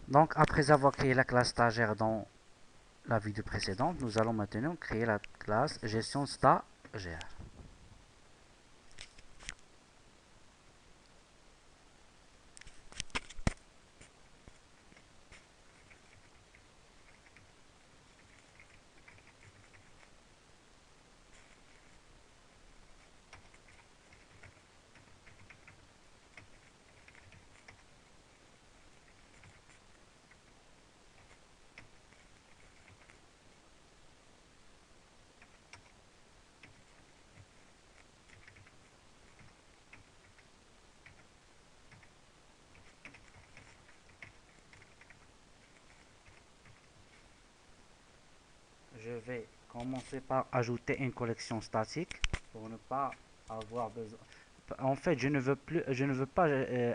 Donc, après avoir créé la classe stagiaire dans la vidéo précédente, nous allons maintenant créer la classe gestion stagiaire. Je vais commencer par ajouter une collection statique pour ne pas avoir besoin. En fait, je ne veux pas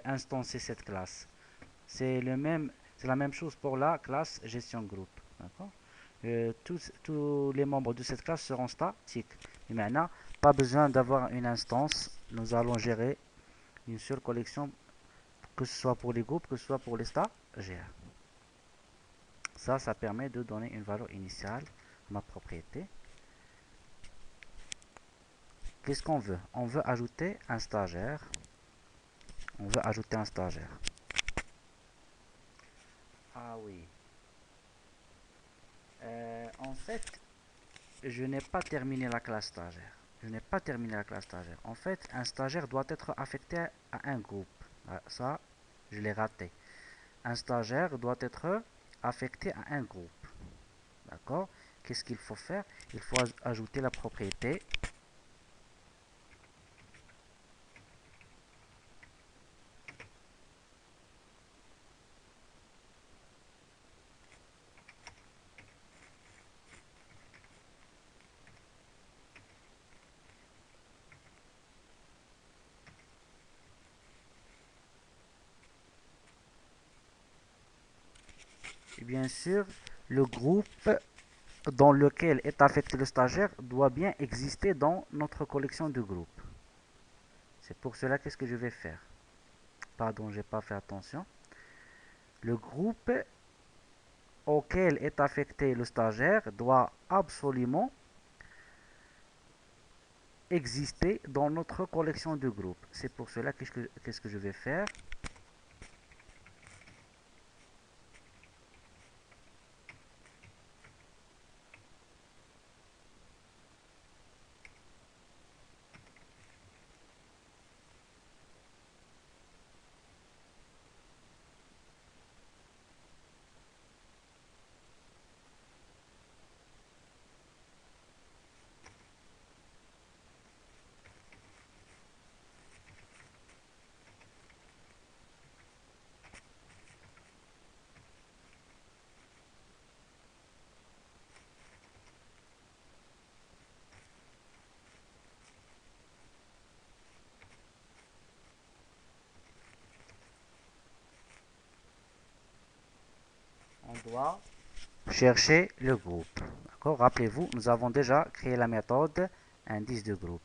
instancer cette classe. C'est la même chose pour la classe gestion groupe. D'accord? Tous les membres de cette classe seront statiques. Et maintenant, pas besoin d'avoir une instance. Nous allons gérer une seule collection, que ce soit pour les groupes, que ce soit pour les stagiaires. Ça permet de donner une valeur initiale à ma propriété. Qu'est-ce qu'on veut? On veut ajouter un stagiaire. On veut ajouter un stagiaire. Ah oui. En fait, je n'ai pas terminé la classe stagiaire. Je n'ai pas terminé la classe stagiaire. En fait, un stagiaire doit être affecté à un groupe. Ça, je l'ai raté. Un stagiaire doit être affecté à un groupe. D'accord? Qu'est-ce qu'il faut faire? Il faut ajouter la propriété. Et bien sûr, le groupe dans lequel est affecté le stagiaire doit bien exister dans notre collection de groupes. C'est pour cela qu'est-ce que je vais faire. Pardon, j'ai pas fait attention. Le groupe auquel est affecté le stagiaire doit absolument exister dans notre collection de groupes. C'est pour cela qu'est-ce que je vais faire. On doit chercher le groupe. D'accord? Rappelez-vous, nous avons déjà créé la méthode indice de groupe.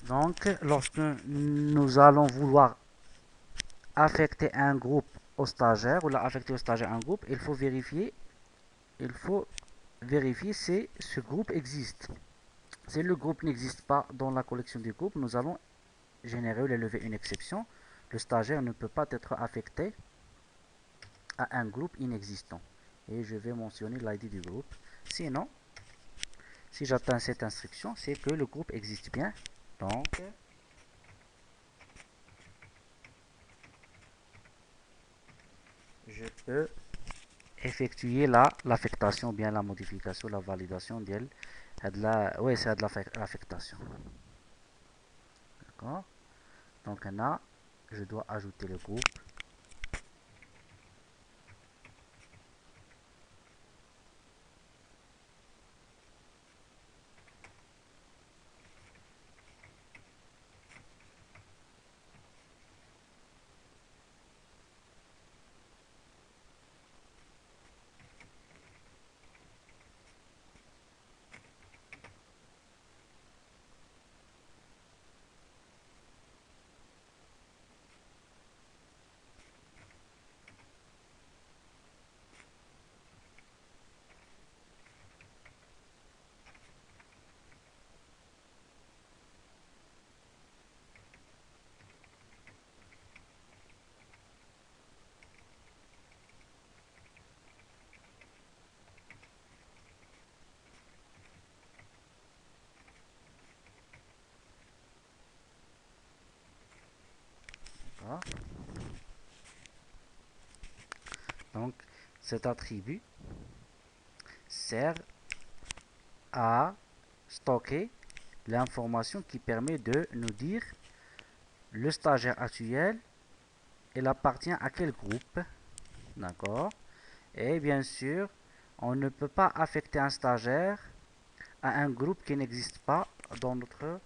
Donc, lorsque nous allons vouloir affecter un groupe au stagiaire ou affecter au stagiaire un groupe, il faut vérifier si ce groupe existe. Si le groupe n'existe pas dans la collection du groupe, nous allons générer ou lever une exception. Le stagiaire ne peut pas être affecté à un groupe inexistant. Et je vais mentionner l'ID du groupe. Sinon, si j'atteins cette instruction, c'est que le groupe existe bien. Donc, je peux effectuer l'affectation, bien la modification, la validation d'elle. Oui, c'est de l'affectation. D'accord. Donc là, je dois ajouter le groupe. Donc, cet attribut sert à stocker l'information qui permet de nous dire le stagiaire actuel, il appartient à quel groupe, d'accord. Et bien sûr, on ne peut pas affecter un stagiaire à un groupe qui n'existe pas dans notre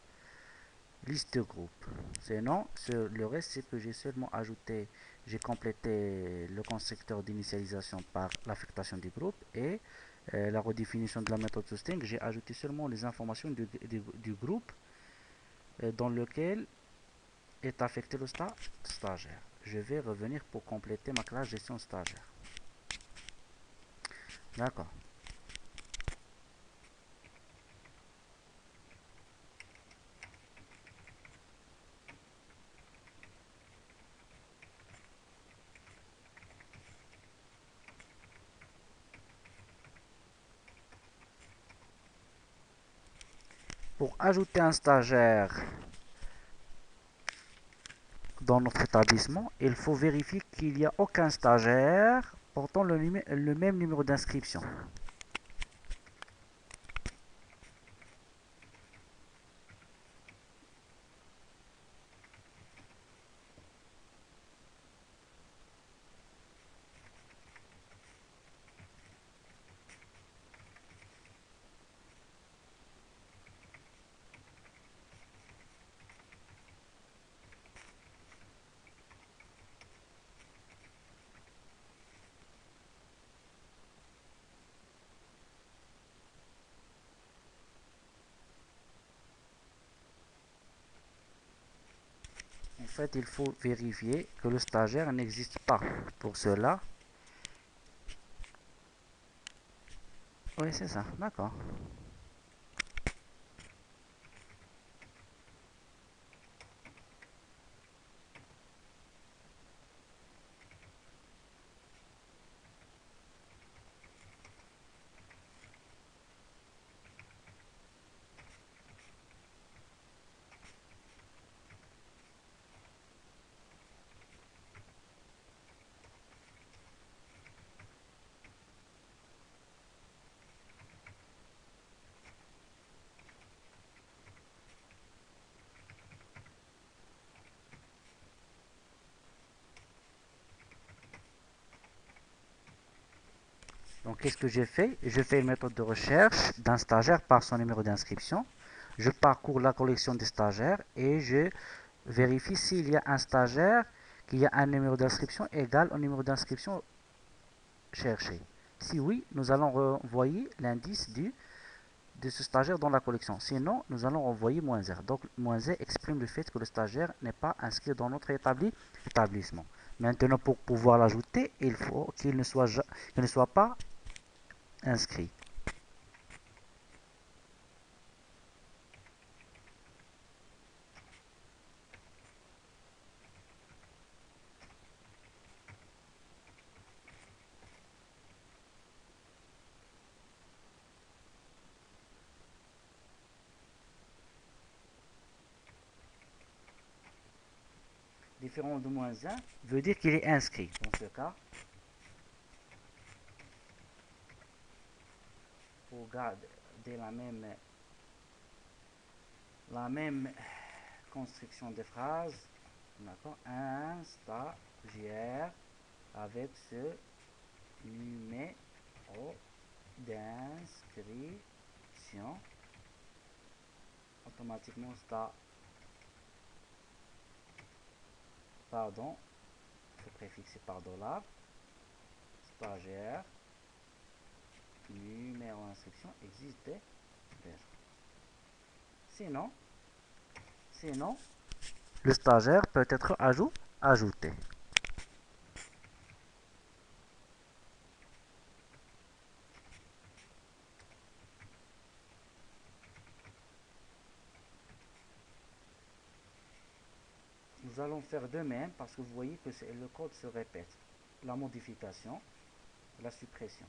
liste de groupes. Sinon, le reste, c'est que j'ai seulement ajouté, j'ai complété le constructeur d'initialisation par l'affectation du groupe et la redéfinition de la méthode toString, j'ai ajouté seulement les informations du groupe dans lequel est affecté le stagiaire. Je vais revenir pour compléter ma classe gestion stagiaire. D'accord. Pour ajouter un stagiaire dans notre établissement, il faut vérifier qu'il n'y a aucun stagiaire portant le même numéro d'inscription. En fait, il faut vérifier que le stagiaire n'existe pas. Pour cela, oui, c'est ça, d'accord. Donc, qu'est-ce que j'ai fait? Je fais une méthode de recherche d'un stagiaire par son numéro d'inscription. Je parcours la collection des stagiaires et je vérifie s'il y a un stagiaire qui a un numéro d'inscription égal au numéro d'inscription cherché. Si oui, nous allons renvoyer l'indice de ce stagiaire dans la collection. Sinon, nous allons renvoyer -R. Donc, -R exprime le fait que le stagiaire n'est pas inscrit dans notre établissement. Maintenant, pour pouvoir l'ajouter, il faut qu'il ne soit pas inscrit. Différent de -1 veut dire qu'il est inscrit. Dans ce cas, pour garder la même construction de phrase, d'accord, un stagiaire avec ce numéro d'inscription, automatiquement pardon, il faut préfixer par $, stagiaire, numéro d'inscription existe déjà. Sinon, le stagiaire peut être ajouté. Nous allons faire de même parce que vous voyez que le code se répète. La modification, la suppression.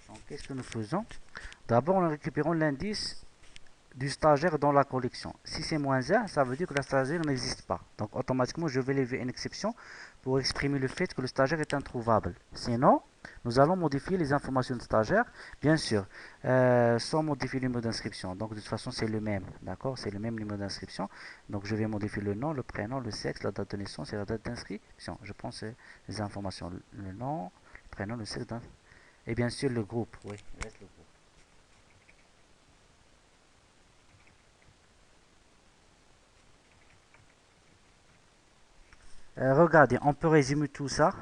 Donc, qu'est-ce que nous faisons? D'abord, nous récupérons l'indice du stagiaire dans la collection. Si c'est -1, ça veut dire que le stagiaire n'existe pas. Donc, automatiquement, je vais lever une exception pour exprimer le fait que le stagiaire est introuvable. Sinon, nous allons modifier les informations de stagiaire, bien sûr, sans modifier le numéro d'inscription. Donc, de toute façon, c'est le même, d'accord? C'est le même numéro d'inscription. Donc, je vais modifier le nom, le prénom, le sexe, la date de naissance et la date d'inscription. Je prends les informations, le nom, le prénom, le sexe, et bien sûr le groupe. Oui, il reste le groupe. Regardez, on peut résumer tout ça.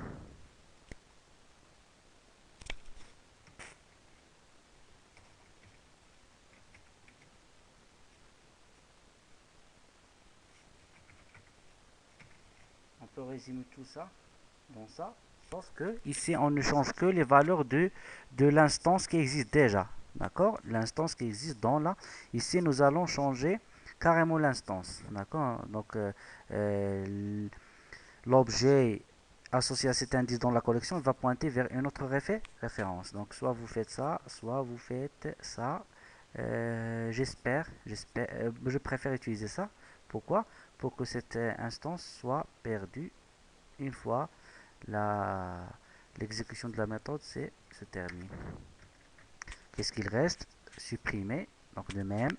On peut résumer tout ça dans ça. Sauf que ici, on ne change que les valeurs de l'instance qui existe déjà. D'accord? L'instance qui existe dans là. Ici, nous allons changer carrément l'instance. D'accord? Donc, l'objet associé à cet indice dans la collection va pointer vers une autre référence. Donc, soit vous faites ça, soit vous faites ça. Je préfère utiliser ça. Pourquoi? Pour que cette instance soit perdue une fois l'exécution de la méthode se termine. Qu'est-ce qu'il reste? Supprimer. Donc de même,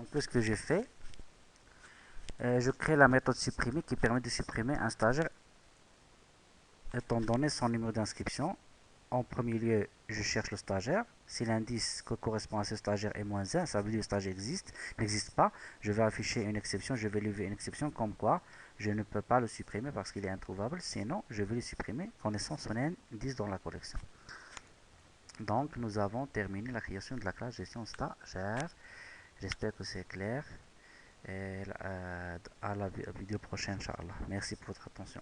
Donc, ce que j'ai fait, je crée la méthode supprimer qui permet de supprimer un stagiaire étant donné son numéro d'inscription. En premier lieu, je cherche le stagiaire. Si l'indice qui correspond à ce stagiaire est -1, ça veut dire que le stagiaire n'existe pas. Je vais afficher une exception, je vais lever une exception comme quoi je ne peux pas le supprimer parce qu'il est introuvable. Sinon, je vais le supprimer connaissant son indice dans la collection. Donc, nous avons terminé la création de la classe gestion stagiaire. J'espère que c'est clair. Et à la vidéo prochaine, Inch'Allah. Merci pour votre attention.